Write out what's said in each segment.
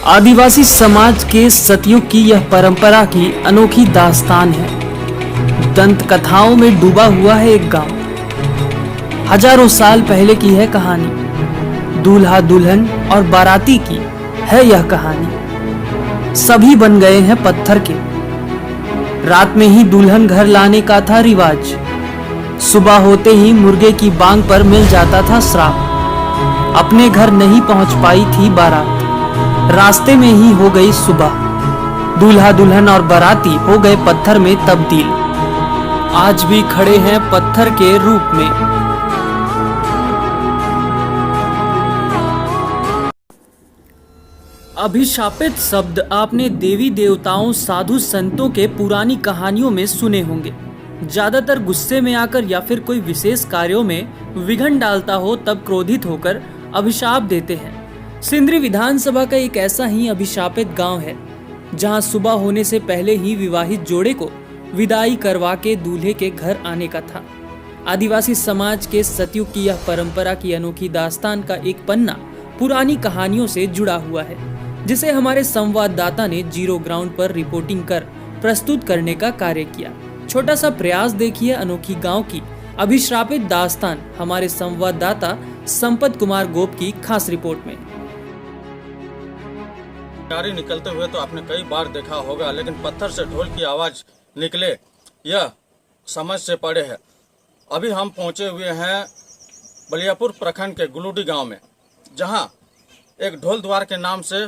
आदिवासी समाज के सतयुग की यह परंपरा की अनोखी दास्तान है। दंत कथाओं में डूबा हुआ है एक गांव। हजारों साल पहले की है कहानी। दूल्हा दुल्हन और बाराती की है यह कहानी। सभी बन गए हैं पत्थर के। रात में ही दुल्हन घर लाने का था रिवाज। सुबह होते ही मुर्गे की बांग पर मिल जाता था श्राप। अपने घर नहीं पहुंच पाई थी बारात। रास्ते में ही हो गई सुबह। दूल्हा दुल्हन और बाराती हो गए पत्थर में तब्दील। आज भी खड़े हैं पत्थर के रूप में। अभिशापित शब्द आपने देवी देवताओं साधु संतों के पुरानी कहानियों में सुने होंगे। ज्यादातर गुस्से में आकर या फिर कोई विशेष कार्यों में विघ्न डालता हो तब क्रोधित होकर अभिशाप देते हैं। सिंदरी विधानसभा का एक ऐसा ही अभिशापित गांव है जहां सुबह होने से पहले ही विवाहित जोड़े को विदाई करवा के दूल्हे के घर आने का था। आदिवासी समाज के सतयुग की यह परंपरा की अनोखी दास्तान का एक पन्ना पुरानी कहानियों से जुड़ा हुआ है, जिसे हमारे संवाददाता ने जीरो ग्राउंड पर रिपोर्टिंग कर प्रस्तुत करने का कार्य किया। छोटा सा प्रयास देखिए अनोखी गांव की अभिश्रापित दास्तान हमारे संवाददाता संपत कुमार गोप की खास रिपोर्ट में। गाड़ी निकलते हुए तो आपने कई बार देखा होगा, लेकिन पत्थर से ढोल की आवाज निकले यह समझ से परे है। अभी हम पहुंचे हुए हैं बलियापुर प्रखंड के गुलूडी गांव में, जहां एक ढोल द्वार के नाम से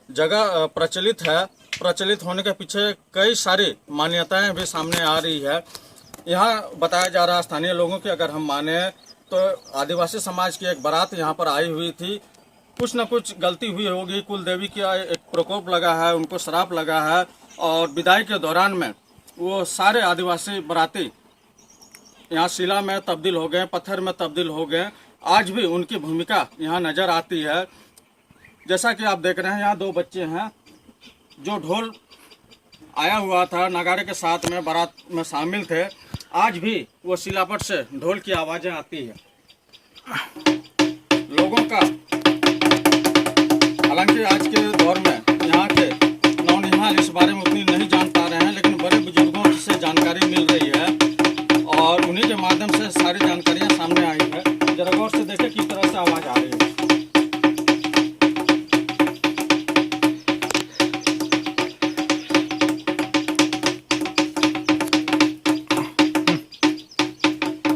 जगह प्रचलित है। प्रचलित होने के पीछे कई सारी मान्यताएं भी सामने आ रही है। यहाँ बताया जा रहा है स्थानीय लोगों की अगर हम माने तो आदिवासी समाज की एक बारात यहाँ पर आई हुई थी। कुछ न कुछ गलती हुई होगी, कुल देवी का एक प्रकोप लगा है, उनको श्राप लगा है और विदाई के दौरान में वो सारे आदिवासी बाराती यहाँ शिला में तब्दील हो गए, पत्थर में तब्दील हो गए। आज भी उनकी भूमिका यहाँ नजर आती है। जैसा कि आप देख रहे हैं, यहाँ दो बच्चे हैं जो ढोल आया हुआ था नगाड़े के साथ में बारात में शामिल थे। आज भी वो शिलापट से ढोल की आवाज़ें आती है लोगों का। हालांकि आज के दौर में यहाँ के नौनिहाल इस बारे में उतनी नहीं जान पा रहे हैं, लेकिन बड़े बुजुर्गों से जानकारी मिल रही है और उन्हीं के माध्यम से सारी जानकारियाँ सामने आई है। जरा गौर से देखें किस तरह से आवाज़ आ रही है।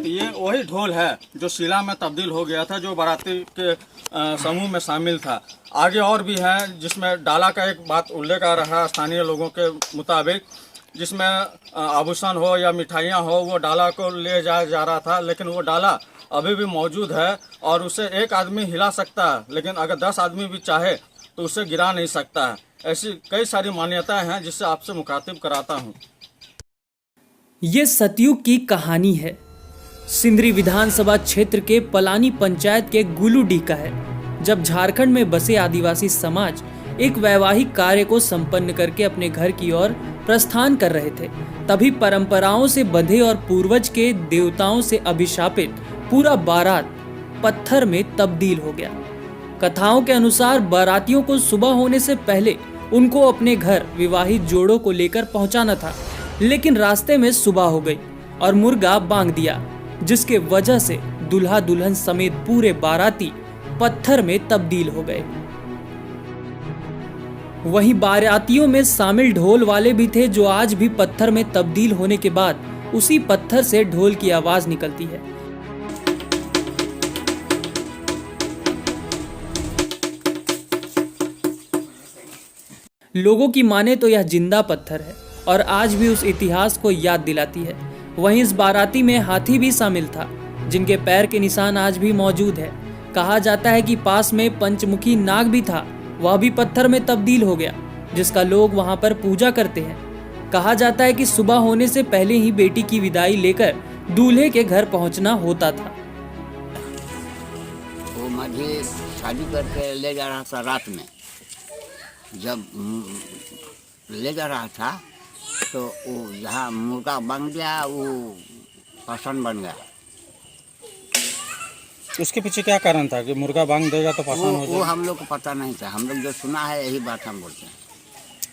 ये वही ढोल है जो शिला में तब्दील हो गया था, जो बाराती के समूह में शामिल था। आगे और भी हैं जिसमें डाला का एक बात उल्लेख आ रहा है स्थानीय लोगों के मुताबिक, जिसमें आभूषण हो या मिठाइयाँ हो वो डाला को ले जाया जा रहा था, लेकिन वो डाला अभी भी मौजूद है और उसे एक आदमी हिला सकता है, लेकिन अगर 10 आदमी भी चाहे तो उसे गिरा नहीं सकता है। ऐसी कई सारी मान्यताएं हैं जिससे आपसे मुखातिब कराता हूँ। ये सतयुग की कहानी है। सिंदरी विधानसभा क्षेत्र के पलानी पंचायत के गुलूडी का है। जब झारखंड में बसे आदिवासी समाज एक वैवाहिक कार्य को संपन्न करके अपने घर की ओर प्रस्थान कर रहे थे, तभी परंपराओं से बंधे और पूर्वज के देवताओं से अभिशापित पूरा बारात पत्थर में तब्दील हो गया। कथाओं के अनुसार बारातियों को सुबह होने से पहले उनको अपने घर विवाहित जोड़ों को लेकर पहुंचाना था, लेकिन रास्ते में सुबह हो गई और मुर्गा बांग दिया, जिसके वजह से दूल्हा दुल्हन समेत पूरे बाराती पत्थर में तब्दील हो गए। वहीं बारातियों में शामिल ढोल वाले भी थे, जो आज भी पत्थर में तब्दील होने के बाद उसी पत्थर से ढोल की आवाज निकलती है। लोगों की माने तो यह जिंदा पत्थर है और आज भी उस इतिहास को याद दिलाती है। वहीं इस बाराती में हाथी भी शामिल था, जिनके पैर के निशान आज भी मौजूद है। कहा जाता है कि पास में पंचमुखी नाग भी था, वह भी पत्थर में तब्दील हो गया, जिसका लोग वहां पर पूजा करते हैं। कहा जाता है कि सुबह होने से पहले ही बेटी की विदाई लेकर दूल्हे के घर पहुंचना होता था। वो मुझे शादी करके ले जा रहा था रात में। जब ले जा रहा था तो वो जहाँ मुर्गा बन गया वो पसंद बन गया। उसके पीछे क्या कारण था कि मुर्गा बांग देगा तो पासान हो वो जाएगा? हम लोग को पता नहीं था, हम लोग जो सुना है यही बात हम बोलते हैं।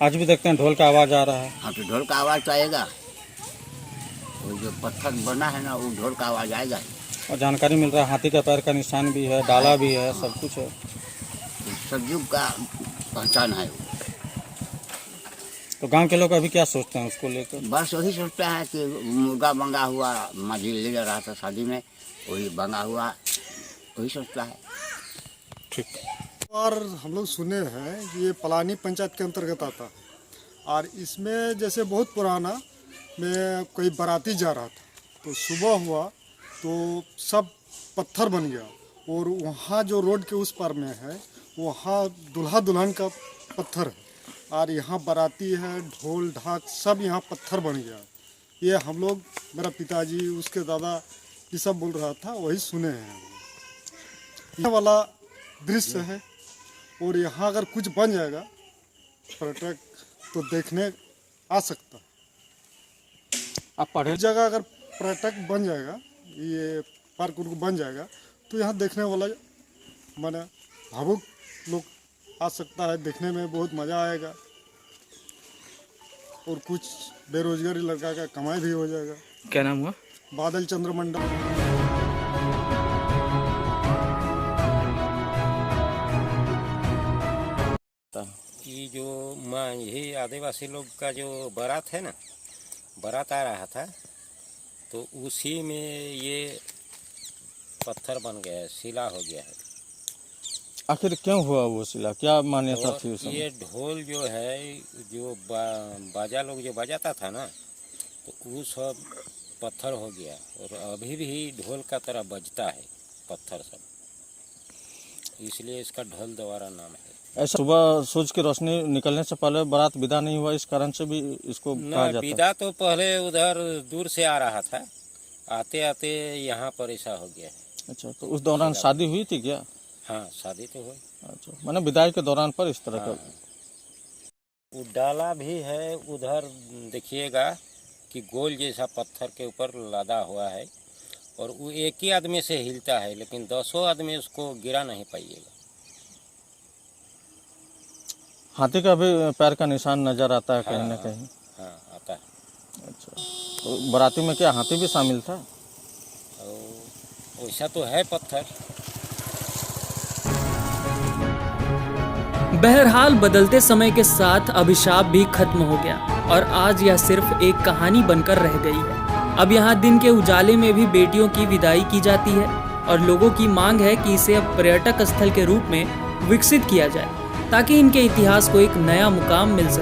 आज भी देखते हैं ढोल का आवाज आ रहा है। हाँ तो ढोल का आवाज़ तो आएगा, वो जो पत्थर बना है ना वो ढोल का आवाज़ आएगा। और जानकारी मिल रहा है हाथी का पैर का निशान भी है, डाला भी है, सब कुछ है। सतयुग का पहचान है वो। तो गांव के लोग अभी क्या सोचते हैं उसको लेकर? बस वही सोचता है कि मुर्गा बंगा हुआ माझी ले जा रहा था शादी में, वही बंगा हुआ, वही सोचता है। ठीक। और हम लोग सुने हैं कि ये पलानी पंचायत के अंतर्गत आता है और इसमें जैसे बहुत पुराना में कोई बाराती जा रहा था तो सुबह हुआ तो सब पत्थर बन गया और वहाँ जो रोड के उस पार में है वहाँ दूल्हा दुल्हन का पत्थर है और यहाँ बाराती है, ढोल ढाक सब यहाँ पत्थर बन गया। ये हम लोग, मेरा पिताजी, उसके दादा ये सब बोल रहा था, वही सुने हैं। ये वाला दृश्य है और यहाँ अगर कुछ बन जाएगा पर्यटक तो देखने आ सकता है। आप पढ़े? इस जगह अगर पर्यटक बन जाएगा, ये पार्क उनको बन जाएगा तो यहाँ देखने वाला माने भावुक लोग आ सकता है, देखने में बहुत मज़ा आएगा और कुछ बेरोजगारी लड़का का कमाई भी हो जाएगा। क्या नाम हुआ? बादल चंद्र मंडल। ये जो ये आदिवासी लोग का जो बारात है ना, बारात आ रहा था तो उसी में ये पत्थर बन गया है, शिला हो गया है। आखिर क्यों हुआ वो शिला, क्या मान्यता और थी उस समय? ये ढोल जो है जो बाजा लोग जो बजाता था ना तो वो सब पत्थर हो गया और अभी भी ढोल का तरह बजता है पत्थर सब, इसलिए इसका ढोल द्वारा नाम है। ऐसा सुबह सूरज की रोशनी निकलने से पहले बारात विदा नहीं हुआ, इस कारण से भी इसको ना कहा जाता है। विदा तो पहले उधर दूर से आ रहा था, आते आते यहाँ पर ऐसा हो गया है। अच्छा, तो उस दौरान शादी हुई थी क्या? हाँ शादी तो हुई। अच्छा, मैंने विदाई के दौरान पर इस तरह का। वो डाला भी है उधर, देखिएगा कि गोल जैसा पत्थर के ऊपर लदा हुआ है और वो एक ही आदमी से हिलता है, लेकिन 10 आदमी उसको गिरा नहीं पाइएगा। हाथी का भी पैर का निशान नजर आता है कहीं ना हाँ, कहीं। हाँ आता है। अच्छा, तो बाराती में क्या हाथी भी शामिल था? और वैसा तो है पत्थर। बहरहाल बदलते समय के साथ अभिशाप भी खत्म हो गया और आज यह सिर्फ एक कहानी बनकर रह गई है। अब यहाँ दिन के उजाले में भी बेटियों की विदाई की जाती है और लोगों की मांग है कि इसे अब पर्यटक स्थल के रूप में विकसित किया जाए ताकि इनके इतिहास को एक नया मुकाम मिल सके।